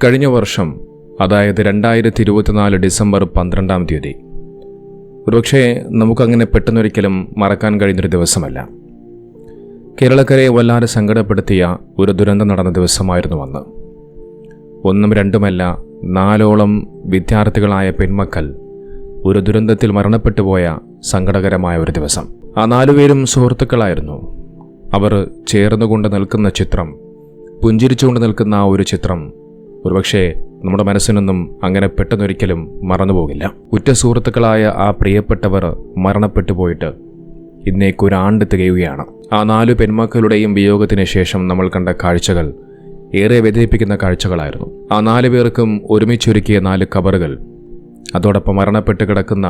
കഴിഞ്ഞ വർഷം, അതായത് 2024 ഡിസംബർ 12 ഒരുപക്ഷെ നമുക്കങ്ങനെ പെട്ടെന്നൊരിക്കലും മറക്കാൻ കഴിയുന്നൊരു ദിവസമല്ല. കേരളക്കരയെ വല്ലാതെ സങ്കടപ്പെടുത്തിയ ഒരു ദുരന്തം നടന്ന ദിവസമായിരുന്നു അന്ന്. ഒന്നും രണ്ടുമല്ല, 4ഓളം വിദ്യാർത്ഥികളായ പെൺമക്കൾ ഒരു ദുരന്തത്തിൽ മരണപ്പെട്ടുപോയ സങ്കടകരമായ ഒരു ദിവസം. ആ 4 പേരും സുഹൃത്തുക്കളായിരുന്നു. അവർ ചേർന്നുകൊണ്ട് നിൽക്കുന്ന ചിത്രം, പുഞ്ചിരിച്ചുകൊണ്ട് നിൽക്കുന്ന ആ ഒരു ചിത്രം ഒരുപക്ഷെ നമ്മുടെ മനസ്സിനൊന്നും അങ്ങനെ പെട്ടെന്നൊരിക്കലും മറന്നുപോകില്ല. ഉറ്റ സുഹൃത്തുക്കളായ ആ പ്രിയപ്പെട്ടവർ മരണപ്പെട്ടു പോയിട്ട് ഇന്നേക്കൊരാണ്ട് തികയുകയാണ്. ആ 4 പെൺമക്കളുടെയും വിയോഗത്തിന് ശേഷം നമ്മൾ കണ്ട കാഴ്ചകൾ ഏറെ വ്യഥിപ്പിക്കുന്ന കാഴ്ചകളായിരുന്നു. ആ 4 പേർക്കും ഒരുമിച്ചൊരുക്കിയ 4 കബറുകൾ, അതോടൊപ്പം മരണപ്പെട്ട് കിടക്കുന്ന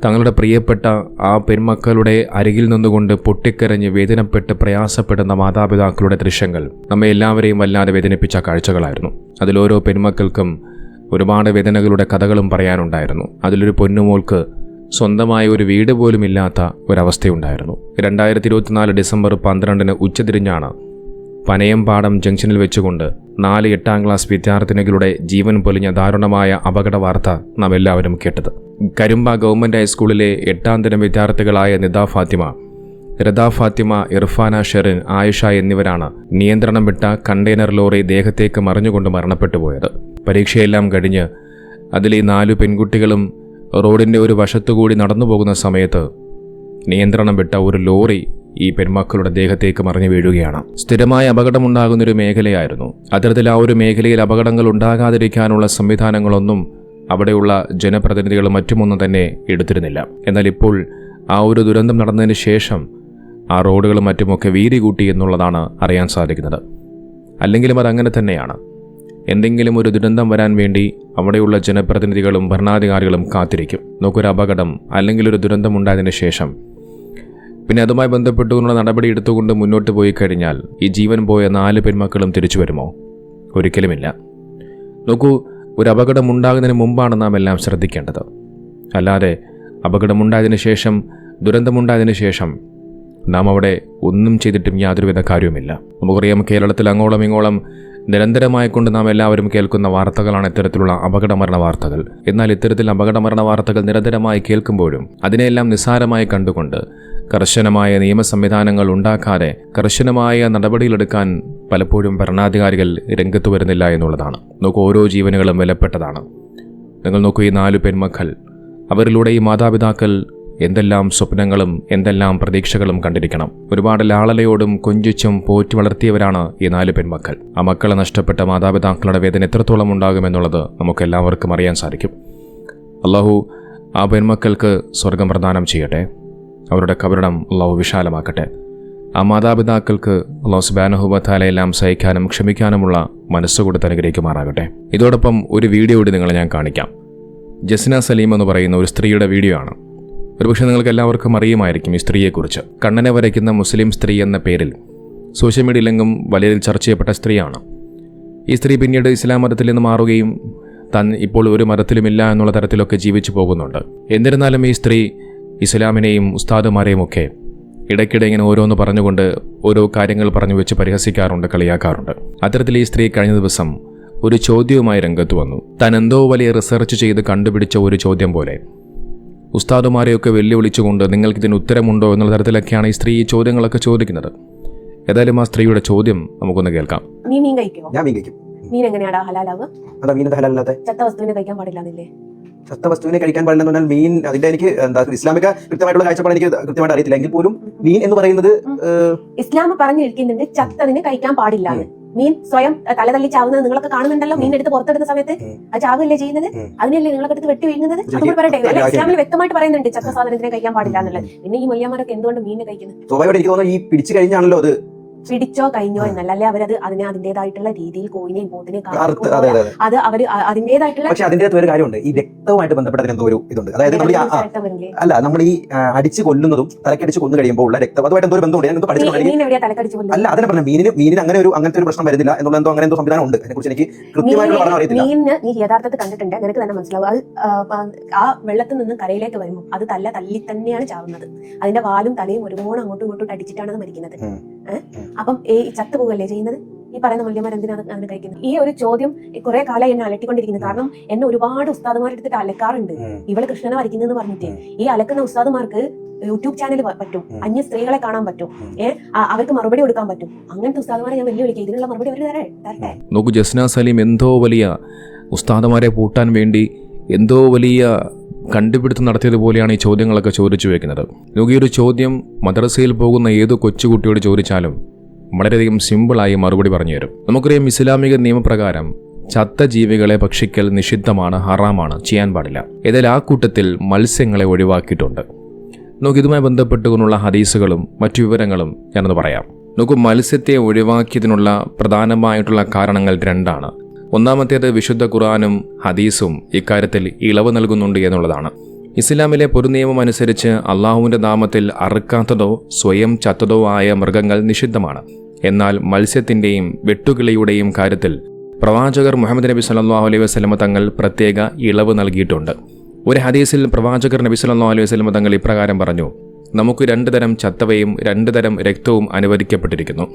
തങ്ങളുടെ പ്രിയപ്പെട്ട ആ പെൺമക്കളുടെ അരികിൽ നിന്നുകൊണ്ട് പൊട്ടിക്കരഞ്ഞ് വേദനപ്പെട്ട് പ്രയാസപ്പെടുന്ന മാതാപിതാക്കളുടെ ദൃശ്യങ്ങൾ നമ്മെ എല്ലാവരെയും വല്ലാതെ വേദനിപ്പിച്ച കാഴ്ചകളായിരുന്നു. അതിലോരോ പെൺമക്കൾക്കും ഒരുപാട് വേദനകളുടെ കഥകളും പറയാനുണ്ടായിരുന്നു. അതിലൊരു പൊന്നുമോൾക്ക് സ്വന്തമായ ഒരു വീട് പോലും ഇല്ലാത്ത ഒരവസ്ഥയുണ്ടായിരുന്നു. 2024 ഡിസംബർ 12 ഉച്ചതിരിഞ്ഞാണ് പനയംപാടം ജംഗ്ഷനിൽ വെച്ചുകൊണ്ട് 4 8ാം ക്ലാസ് വിദ്യാർത്ഥിനികളുടെ ജീവൻ പൊലിഞ്ഞ ദാരുണമായ അപകട വാർത്ത നാം എല്ലാവരും കേട്ടത്. കരുമ്പ ഗവൺമെൻറ് ഹൈസ്കൂളിലെ 8ാം തരം വിദ്യാർത്ഥികളായ നിദ ഫാത്തിമ, രദ ഫാത്തിമ, ഇർഫാന ഷെറിൻ, ആയിഷ എന്നിവരാണ് നിയന്ത്രണം വിട്ട കണ്ടെയ്നർ ലോറി ദേഹത്തേക്ക് മറിഞ്ഞുകൊണ്ട് മരണപ്പെട്ടു പോയത്. പരീക്ഷയെല്ലാം കഴിഞ്ഞ് അതിൽ ഈ 4 പെൺകുട്ടികളും റോഡിൻ്റെ ഒരു വശത്തുകൂടി നടന്നു പോകുന്ന സമയത്ത് നിയന്ത്രണം വിട്ട ഒരു ലോറി ഈ പെൺമക്കളുടെ ദേഹത്തേക്ക് മറിഞ്ഞു വീഴുകയാണ്. സ്ഥിരമായ അപകടമുണ്ടാകുന്നൊരു മേഖലയായിരുന്നു. അത്തരത്തിൽ ആ ഒരു മേഖലയിൽ അപകടങ്ങൾ ഉണ്ടാകാതിരിക്കാനുള്ള സംവിധാനങ്ങളൊന്നും അവിടെയുള്ള ജനപ്രതിനിധികളും മറ്റുമൊന്നും തന്നെ എടുത്തിരുന്നില്ല. എന്നാൽ ഇപ്പോൾ ആ ഒരു ദുരന്തം നടന്നതിന് ശേഷം ആ റോഡുകളും മറ്റുമൊക്കെ വീതി കൂട്ടി എന്നുള്ളതാണ് അറിയാൻ സാധിക്കുന്നത്. അല്ലെങ്കിലും അതങ്ങനെ തന്നെയാണ്. എന്തെങ്കിലും ഒരു ദുരന്തം വരാൻ വേണ്ടി അവിടെയുള്ള ജനപ്രതിനിധികളും ഭരണാധികാരികളും കാത്തിരിക്കും. നോക്കൊരു അപകടം അല്ലെങ്കിൽ ഒരു ദുരന്തം ഉണ്ടായതിനു ശേഷം പിന്നെ അതുമായി ബന്ധപ്പെട്ടുകൊണ്ടുള്ള നടപടി എടുത്തുകൊണ്ട് മുന്നോട്ട് പോയി കഴിഞ്ഞാൽ ഈ ജീവൻ പോയ 4 പെൺമക്കളും തിരിച്ചു വരുമോ? ഒരിക്കലുമില്ല. നോക്കൂ, ഒരു അപകടമുണ്ടാകുന്നതിന് മുമ്പാണ് നാം എല്ലാം ശ്രദ്ധിക്കേണ്ടത്. അല്ലാതെ അപകടമുണ്ടായതിനു ശേഷം, ദുരന്തമുണ്ടായതിനു ശേഷം നാം അവിടെ ഒന്നും ചെയ്തിട്ടും യാതൊരുവിധ കാര്യവുമില്ല. നമുക്കറിയാം, കേരളത്തിൽ അങ്ങോളം ഇങ്ങോളം നിരന്തരമായി കൊണ്ട് നാം എല്ലാവരും കേൾക്കുന്ന വാർത്തകളാണ് ഇത്തരത്തിലുള്ള അപകടമരണ വാർത്തകൾ. എന്നാൽ ഇത്തരത്തിൽ അപകടമരണ വാർത്തകൾ നിരന്തരമായി കേൾക്കുമ്പോഴും അതിനെല്ലാം നിസ്സാരമായി കണ്ടുകൊണ്ട് കർശനമായ നിയമ സംവിധാനങ്ങൾ ഉണ്ടാക്കാതെ കർശനമായ നടപടികളെടുക്കാൻ പലപ്പോഴും ഭരണാധികാരികൾ രംഗത്ത് വരുന്നില്ല എന്നുള്ളതാണ്. നോക്കൂ, ഓരോ ജീവനുകളും വിലപ്പെട്ടതാണ്. നിങ്ങൾ നോക്കൂ, ഈ 4 പെൺമക്കൾ, അവരിലൂടെ ഈ മാതാപിതാക്കൾ എന്തെല്ലാം സ്വപ്നങ്ങളും എന്തെല്ലാം പ്രതീക്ഷകളും കണ്ടിരിക്കണം. ഒരുപാട് ലാളലയോടും കൊഞ്ചിച്ചും പോറ്റി വളർത്തിയവരാണ് ഈ 4 പെൺമക്കൾ. ആ മക്കളെ നഷ്ടപ്പെട്ട മാതാപിതാക്കളുടെ വേദന എത്രത്തോളം ഉണ്ടാകുമെന്നുള്ളത് നമുക്കെല്ലാവർക്കും അറിയാൻ സാധിക്കും. അള്ളാഹു ആ പെൺമക്കൾക്ക് സ്വർഗം പ്രദാനം ചെയ്യട്ടെ. അവരുടെ കബറിടം അള്ളാഹു വിശാലമാക്കട്ടെ. ആ മാതാപിതാക്കൾക്ക് അള്ളാഹു സുബ്ഹാനഹു വ തആല എല്ലാം സഹിക്കാനും ക്ഷമിക്കാനുമുള്ള മനസ്സുകൊടുത്ത് അനുഗ്രഹിക്കുമാറാകട്ടെ. ഇതോടൊപ്പം ഒരു വീഡിയോ കൂടി നിങ്ങളെ ഞാൻ കാണിക്കാം. ജസ്ന സലീം എന്ന് പറയുന്ന ഒരു സ്ത്രീയുടെ വീഡിയോ ആണ്. ഒരുപക്ഷെ നിങ്ങൾക്ക് എല്ലാവർക്കും അറിയുമായിരിക്കും ഈ സ്ത്രീയെക്കുറിച്ച്. കണ്ണനെ വരയ്ക്കുന്ന മുസ്ലിം സ്ത്രീ എന്ന പേരിൽ സോഷ്യൽ മീഡിയയിലെങ്കും വലിയ ചർച്ച ചെയ്യപ്പെട്ട സ്ത്രീയാണ്. ഈ സ്ത്രീ പിന്നീട് ഇസ്ലാം മതത്തിൽ നിന്ന് മാറുകയും താൻ ഇപ്പോൾ ഒരു മതത്തിലുമില്ല എന്നുള്ള തരത്തിലൊക്കെ ജീവിച്ചു പോകുന്നുണ്ട്. എന്നിരുന്നാലും ഈ സ്ത്രീ ഇസ്ലാമിനെയും ഉസ്താദുമാരെയും ഒക്കെ ഇടയ്ക്കിടെ ഇങ്ങനെ ഓരോന്ന് പറഞ്ഞുകൊണ്ട് ഓരോ കാര്യങ്ങൾ പറഞ്ഞു വെച്ച് പരിഹസിക്കാറുണ്ട്, കളിയാക്കാറുണ്ട്. അത്തരത്തിൽ ഈ സ്ത്രീ കഴിഞ്ഞ ദിവസം ഒരു ചോദ്യവുമായി രംഗത്ത് വന്നു. താൻ എന്തോ വലിയ റിസർച്ച് ചെയ്ത് കണ്ടുപിടിച്ച ഒരു ചോദ്യം പോലെ ഉസ്താദുമാരെയൊക്കെ വെല്ലുവിളിച്ചുകൊണ്ട് നിങ്ങൾക്കിതിന് ഉത്തരമുണ്ടോ എന്നുള്ള തരത്തിലൊക്കെയാണ് ഈ സ്ത്രീ ഈ ചോദ്യങ്ങളൊക്കെ ചോദിക്കുന്നത്. ഏതായാലും ആ സ്ത്രീയുടെ ചോദ്യം നമുക്കൊന്ന് കേൾക്കാം. നീ മീൻ കഴിക്കുമോ? ഞാൻ മീൻ കഴിക്കും. മീൻ എങ്ങനെയാടാ ഹലാലാവുക? അതാ മീൻ ഹലാലല്ലാതെ ചത്ത വസ്തുവിനെ കഴിക്കാൻ പാടില്ലാന്നില്ലേ? ചത്ത വസ്തുവിനെ കഴിക്കാൻ പാടില്ലെന്ന് പറഞ്ഞാൽ മീൻ, അതിന്റെ എനിക്ക് എന്താ ഇസ്ലാമിക കൃത്യമായിട്ടുള്ള കാഴ്ചപ്പാട് എനിക്ക് കൃത്യമായിട്ട് അറിയത്തില്ല. എങ്കിൽ പോലും മീൻ എന്ന് പറയുന്നത് ഇസ്ലാം പറഞ്ഞിരിക്കുന്നുണ്ട് ചത്തതിനെ കഴിക്കാൻ പാടില്ല. മീൻ സ്വയം തലതല്ലി ചാവുന്നത് നിങ്ങളൊക്കെ കാണുന്നുണ്ടല്ലോ. മീൻ എടുത്ത് പുറത്തെടുത്ത സമയത്ത് അത് ചാവല്ലേ ചെയ്യുന്നത്? അതിനല്ലേ നിങ്ങളൊക്കെ എടുത്ത് വെട്ടി വീഴുന്നത്? അതുകൊണ്ട് പറയട്ടെ, ഇസ്ലാമിൽ വ്യക്തമായിട്ട് പറയുന്നുണ്ട് ചത്ത സാധനത്തിനെ കഴിക്കാൻ പാടില്ല എന്നുള്ളത്. പിന്നെ ഈ മൊയ്യന്മാരൊക്കെ എന്തുകൊണ്ട് മീനിനെ കഴിക്കുന്നത്? സ്വാഭാവികമായിട്ട് എനിക്ക് തോന്നുന്നു ഈ പിടിച്ചു കഴിഞ്ഞാണല്ലോ അത് പിടിച്ചോ കഴിഞ്ഞോ എന്നല്ല, അല്ലെ അവരത് അതിൻ്റെതായിട്ടുള്ള രീതിയിൽ കോയിനെയും പോത്തിനെയും അത് അവർ അതിൻ്റെതായിട്ടുള്ള. പക്ഷെ അതിന്റെ ഒരു കാര്യമുണ്ട്, ഈ രക്തവുമായിട്ട് ബന്ധപ്പെട്ട എന്തോ ഒരു ഇതുണ്ട്. അതായത് നമ്മൾ ഈ അടിച്ച് കൊല്ലുന്നതും തലക്കടിച്ച് കൊന്നു കഴിയുമ്പോൾ ഉള്ള രക്തം അതുമായിട്ട് എന്തോ ഒരു ബന്ധമുണ്ട്. ഞാൻ പഠിച്ചിട്ടുണ്ട്. അല്ല, അതിനെ പറഞ്ഞ മീനിന് അങ്ങനത്തെ ഒരു പ്രശ്നം വരുന്നില്ല എന്നുള്ള എന്തോ അങ്ങനെ എന്തോ സംവിധാനം ഉണ്ട്. അതിനെ കുറിച്ച് എനിക്ക് കൃത്യമായിട്ട് പഠനം അറിയത്തില്ല. മീനിന് നീ യഥാർത്ഥത്തിൽ കണ്ടിട്ടുണ്ട്, നിനക്ക് തന്നെ മനസ്സിലാവും. അത് ആ വെള്ളത്തിൽ നിന്ന് കരയിലേക്ക് വരുമ്പോൾ അത് തല്ലി തന്നെയാണ് ചാവുന്നത്. അതിന്റെ വാലും തലയും ഒരുപാട് അങ്ങോട്ടും ഇങ്ങോട്ടും അടിച്ചിട്ടാണ് അത് മരിക്കുന്നത്. അപ്പം ഈ ചത്തുപോകല്ലേ ചെയ്യുന്നത്? ഈ പറയുന്ന മൂല്യന്മാർ എന്തിനാണ് അങ്ങനെ കഴിക്കുന്നത്? ഈ ഒരു ചോദ്യം കുറെ കാലം എന്നെ അലട്ടിക്കൊണ്ടിരിക്കുന്നത്. കാരണം എന്നെ ഒരുപാട് ഉസ്താദുമാരെടുത്തിട്ട് അലക്കാറുണ്ട്. ഇവള് കൃഷ്ണനെ വരയ്ക്കുന്നതെന്ന് പറഞ്ഞിട്ട്. ഈ അലക്കുന്ന ഉസ്താദുമാർക്ക് യൂട്യൂബ് ചാനൽ പറ്റും, അന്യ സ്ത്രീകളെ കാണാൻ പറ്റും, അവർക്ക് മറുപടി കൊടുക്കാൻ പറ്റും. അങ്ങനത്തെ ഉസ്താദുമാരെ ഞാൻ വെല്ലുവിളിക്കുക. ഇതിനുള്ള മറുപടി അവർ തരട്ടെ. നോക്കൂ, ജസ്ന സലീം എന്തോ വലിയ ഉസ്താദുമാരെ പൂട്ടാൻ വേണ്ടി എന്തോ വലിയ കണ്ടുപിടുത്തം നടത്തിയതുപോലെയാണ് ഈ ചോദ്യങ്ങളൊക്കെ ചോദിച്ചു വെക്കുന്നത്. നോക്കൂ, ഈ ഒരു ചോദ്യം മദ്രസയിൽ പോകുന്ന ഏത് കൊച്ചുകുട്ടിയോട് ചോദിച്ചാലും വളരെയധികം സിമ്പിളായി മറുപടി പറഞ്ഞു തരും. നമുക്കറിയാം, ഇസ്ലാമിക നിയമപ്രകാരം ചത്ത ജീവികളെ ഭക്ഷിക്കൽ നിഷിദ്ധമാണ്, ഹറാമാണ്, ചെയ്യാൻ പാടില്ല. എന്നാൽ ആ കൂട്ടത്തിൽ മത്സ്യങ്ങളെ ഒഴിവാക്കിയിട്ടുണ്ട്. നോക്കൂ, ഇതുമായി ബന്ധപ്പെട്ടുകൊണ്ടുള്ള ഹദീസുകളും മറ്റു വിവരങ്ങളും ഞാനൊന്ന് പറയാം. നോക്കൂ, മത്സ്യത്തെ ഒഴിവാക്കിയതിനുള്ള പ്രധാനമായിട്ടുള്ള കാരണങ്ങൾ രണ്ടാണ്. ഒന്നാമത്തേത് വിശുദ്ധ ഖുർആനും ഹദീസും ഇക്കാര്യത്തിൽ ഇളവ് നൽകുന്നുണ്ട് എന്നുള്ളതാണ്. ഇസ്ലാമിലെ പൊതുനിയമം അനുസരിച്ച് അള്ളാഹുവിൻ്റെ നാമത്തിൽ അറുക്കാത്തതോ സ്വയം ചത്തതോ ആയ മൃഗങ്ങൾ നിഷിദ്ധമാണ്. എന്നാൽ മത്സ്യത്തിൻ്റെയും വെട്ടുകിളിയുടെയും കാര്യത്തിൽ പ്രവാചകർ മുഹമ്മദ് നബി സല്ലല്ലാഹു അലൈഹി വസല്ലമ തങ്ങൾ പ്രത്യേക ഇളവ് നൽകിയിട്ടുണ്ട്. ഒരു ഹദീസിൽ പ്രവാചകർ നബി സല്ലല്ലാഹു അലൈഹി വസല്ലമ തങ്ങൾ ഇപ്രകാരം പറഞ്ഞു: നമുക്ക് 2 തരം ചത്തവയും 2 തരം രക്തവും അനുവദിക്കപ്പെട്ടിരിക്കുന്നു.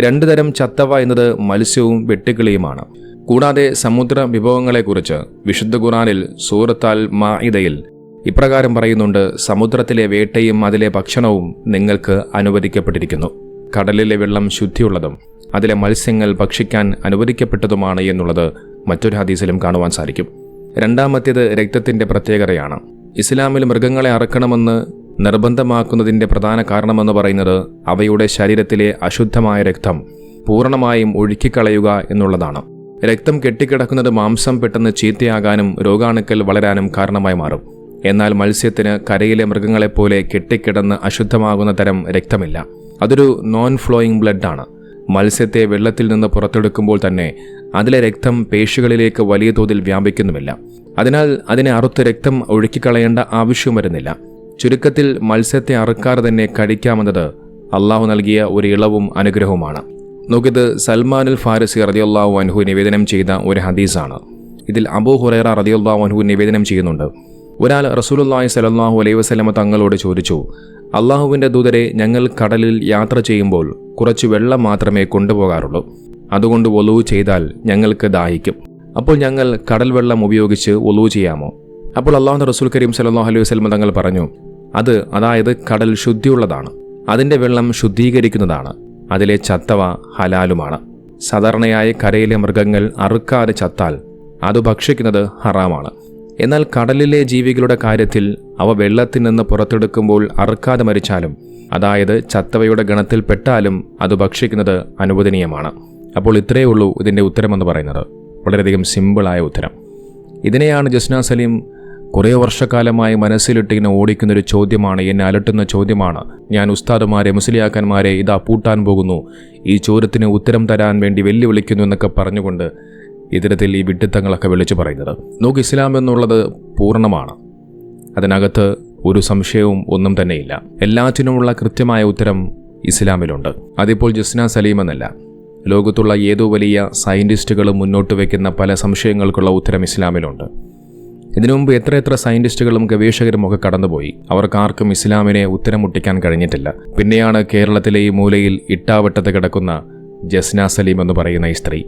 2 തരം ചത്തവ എന്നത് മത്സ്യവും വെട്ടുകിളിയുമാണ്. കൂടാതെ സമുദ്ര വിഭവങ്ങളെക്കുറിച്ച് വിശുദ്ധ ഖുർആനിൽ സൂറത്ത് അൽ മാഇദയിൽ ഇപ്രകാരം പറയുന്നുണ്ട്: സമുദ്രത്തിലെ വേട്ടയും അതിലെ ഭക്ഷണവും നിങ്ങൾക്ക് അനുവദിക്കപ്പെട്ടിരിക്കുന്നു. കടലിലെ വെള്ളം ശുദ്ധിയുള്ളതും അതിലെ മത്സ്യങ്ങൾ ഭക്ഷിക്കാൻ അനുവദിക്കപ്പെട്ടതുമാണ് എന്നുള്ളത് മറ്റൊരു ഹദീസിലും കാണുവാൻ സാധിക്കും. രണ്ടാമത്തേത് രക്തത്തിൻ്റെ പ്രത്യേകതയാണ്. ഇസ്ലാമിൽ മൃഗങ്ങളെ അറുക്കണമെന്ന് നിർബന്ധമാക്കുന്നതിൻ്റെ പ്രധാന കാരണമെന്ന് പറയുന്നത് അവയുടെ ശരീരത്തിലെ അശുദ്ധമായ രക്തം പൂർണ്ണമായും ഒഴുക്കിക്കളയുക എന്നുള്ളതാണ്. രക്തം കെട്ടിക്കിടക്കുന്നത് മാംസം പെട്ടെന്ന് ചീത്തയാകാനും രോഗാണുക്കൾ വളരാനും കാരണമായി മാറും. എന്നാൽ മത്സ്യത്തിന് കരയിലെ മൃഗങ്ങളെപ്പോലെ കെട്ടിക്കിടന്ന് അശുദ്ധമാകുന്ന തരം രക്തമില്ല. അതൊരു നോൺ ഫ്ലോയിങ് ബ്ലഡാണ്. മത്സ്യത്തെ വെള്ളത്തിൽ നിന്ന് പുറത്തെടുക്കുമ്പോൾ തന്നെ അതിലെ രക്തം പേശികളിലേക്ക് വലിയ തോതിൽ വ്യാപിക്കുന്നുമില്ല. അതിനാൽ അതിനെ അറുത്ത് രക്തം ഒഴുക്കിക്കളയേണ്ട ആവശ്യം വരുന്നില്ല. ചുരുക്കത്തിൽ മത്സ്യത്തെ അറുക്കാതെ തന്നെ കഴിക്കാമെന്നത് അള്ളാഹു നൽകിയ ഒരു ഇളവും അനുഗ്രഹവുമാണ്. നോക്കിയത് സൽമാനുൽ ഫാരിസി റളിയല്ലാഹു അൻഹു നിവേദനം ചെയ്ത ഒരു ഹദീസാണ്. ഇതിൽ അബൂ ഹുറൈറ റളിയല്ലാഹു അൻഹു നിവേദനം ചെയ്യുന്നുണ്ട്: ഒരാൾ റസൂലുള്ളാഹി സ്വല്ലല്ലാഹു അലൈഹി വസല്ലമ തങ്ങളോട് ചോദിച്ചു: അള്ളാഹുവിൻ്റെ ദൂതരെ, ഞങ്ങൾ കടലിൽ യാത്ര ചെയ്യുമ്പോൾ കുറച്ച് വെള്ളം മാത്രമേ കൊണ്ടുപോകാറുള്ളൂ. അതുകൊണ്ട് വൊളൂ ചെയ്താൽ ഞങ്ങൾക്ക് ദാഹിക്കും. അപ്പോൾ ഞങ്ങൾ കടൽ വെള്ളം ഉപയോഗിച്ച് വൊളൂ ചെയ്യാമോ? അപ്പോൾ അള്ളാഹുവിൻ്റെ റസൂൽ കരീം സ്വല്ലല്ലാഹു അലൈഹി വസല്ലമ തങ്ങൾ പറഞ്ഞു: അതായത് കടൽ ശുദ്ധിയുള്ളതാണ്, അതിൻ്റെ വെള്ളം ശുദ്ധീകരിക്കുന്നതാണ്, അതിലെ ചത്തവ ഹലാലുമാണ്. സാധാരണയായി കരയിലെ മൃഗങ്ങൾ അറുക്കാതെ ചത്താൽ അത് ഭക്ഷിക്കുന്നത് ഹറാമാണ്. എന്നാൽ കടലിലെ ജീവികളുടെ കാര്യത്തിൽ അവ വെള്ളത്തിൽ നിന്ന് പുറത്തെടുക്കുമ്പോൾ അറുക്കാതെ മരിച്ചാലും, അതായത് ചത്തവയുടെ ഗണത്തിൽ പെട്ടാലും അത് ഭക്ഷിക്കുന്നത് അനുവദനീയമാണ്. അപ്പോൾ ഇത്രയേ ഉള്ളൂ ഇതിൻ്റെ ഉത്തരമെന്ന് പറയുന്നത്. വളരെയധികം സിമ്പിളായ ഉത്തരം. ഇതിനെയാണ് ജസ്ന സലീം കുറേ വർഷക്കാലമായി മനസ്സിലിട്ടിങ്ങനെ ഓടിക്കുന്നൊരു ചോദ്യമാണ്, എന്നെ അലട്ടുന്ന ചോദ്യമാണ്. ഞാൻ ഉസ്താദുമാരെ, മുസ്ലിയാക്കന്മാരെ ഇതാ പൂട്ടാൻ പോകുന്നു, ഈ ചോദ്യത്തിന് ഉത്തരം തരാൻ വേണ്ടി വെല്ലുവിളിക്കുന്നു എന്നൊക്കെ പറഞ്ഞുകൊണ്ട് ഇത്തരത്തിൽ ഈ വിഡ്ഢിത്തങ്ങളൊക്കെ വിളിച്ചു പറയുന്നത്. നോക്ക്, ഇസ്ലാം എന്നുള്ളത് പൂർണ്ണമാണ്. അതിനകത്ത് ഒരു സംശയവും ഒന്നും തന്നെയില്ല. എല്ലാറ്റിനുമുള്ള കൃത്യമായ ഉത്തരം ഇസ്ലാമിലുണ്ട്. അതിപ്പോൾ ജസ്ന സലീം എന്നല്ല, ലോകത്തുള്ള ഏതോ വലിയ സയൻറ്റിസ്റ്റുകളും മുന്നോട്ട് വയ്ക്കുന്ന പല സംശയങ്ങൾക്കുള്ള ഉത്തരം ഇസ്ലാമിലുണ്ട്. ഇതിനു മുമ്പ് എത്ര സയൻറ്റിസ്റ്റുകളും ഗവേഷകരും ഒക്കെ കടന്നുപോയി. അവർക്കാർക്കും ഇസ്ലാമിനെ ഉത്തരം മുട്ടിക്കാൻ കഴിഞ്ഞിട്ടില്ല. പിന്നെയാണ് കേരളത്തിലെ ഈ മൂലയിൽ ഇട്ടാവട്ടത്ത് കിടക്കുന്ന ജസ്ന സലീം എന്ന് പറയുന്ന ഈ സ്ത്രീ.